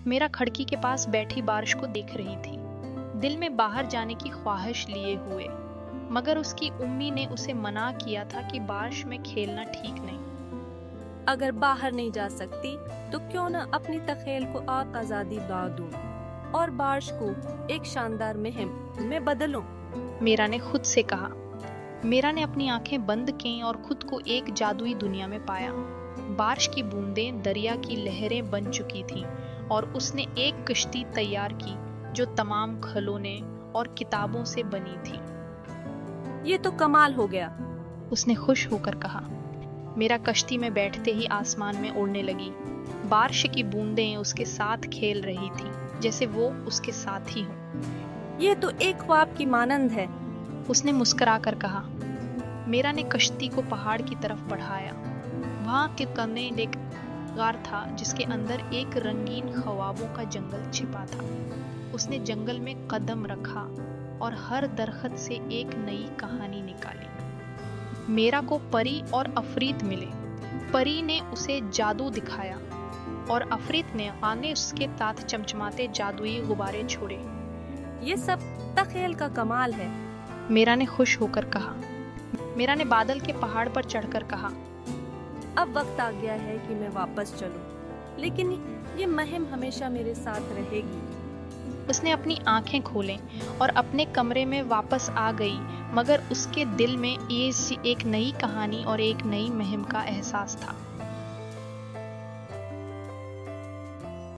میرا کھڑکی کے پاس بیٹھی بارش کو دیکھ رہی تھی، دل میں باہر جانے کی خواہش لیے ہوئے، مگر اس کی امی نے اسے منع کیا تھا کہ بارش میں کھیلنا ٹھیک نہیں۔ اگر باہر نہیں جا سکتی تو کیوں نہ اپنی تخیل کو آزادی دوں اور بارش کو ایک شاندار مہم میں بدلوں، میرا نے خود سے کہا۔ میرا نے اپنی آنکھیں بند کیں اور خود کو ایک جادوئی دنیا میں پایا۔ بارش کی بوندیں دریا کی لہریں بن چکی تھیں اور اس نے ایک کشتی تیار کی جو تمام کھلونے اور کتابوں سے بنی تھی۔ یہ تو کمال ہو گیا، اس نے خوش ہو کر کہا۔ میرا کشتی میں بیٹھتے ہی آسمان میں اڑنے لگی۔ بارش کی بوندیں اس کے ساتھ کھیل رہی تھیں جیسے وہ اس کے ساتھ ہی ہوں۔ یہ تو ایک خواب کی مانند ہے، اس نے مسکرا کر کہا۔ میرا نے کشتی کو پہاڑ کی طرف بڑھایا۔ وہاں کے کونے ایک غار تھا جس کے اندر ایک رنگین خوابوں کا جنگل چھپا تھا۔ اس نے جنگل میں قدم رکھا اور ہر درخت سے ایک نئی کہانی نکالی۔ میرا کو پری اور عفریت ملے۔ پری نے اسے جادو دکھایا اور عفریت نے آگے اس کے ساتھ چمچماتے جادوئی غبارے چھوڑے۔ یہ سب تخیل کا کمال ہے، میرا نے خوش ہو کر کہا۔ میرا نے بادل کے پہاڑ پر چڑھ کر کہا، اب وقت آ گیا ہے کہ میں واپس چلوں، لیکن یہ مہم ہمیشہ میرے ساتھ رہے گی۔ اس نے اپنی آنکھیں کھولیں اور اپنے کمرے میں واپس آ گئی، مگر اس کے دل میں ایک نئی کہانی اور ایک نئی مہم کا احساس تھا۔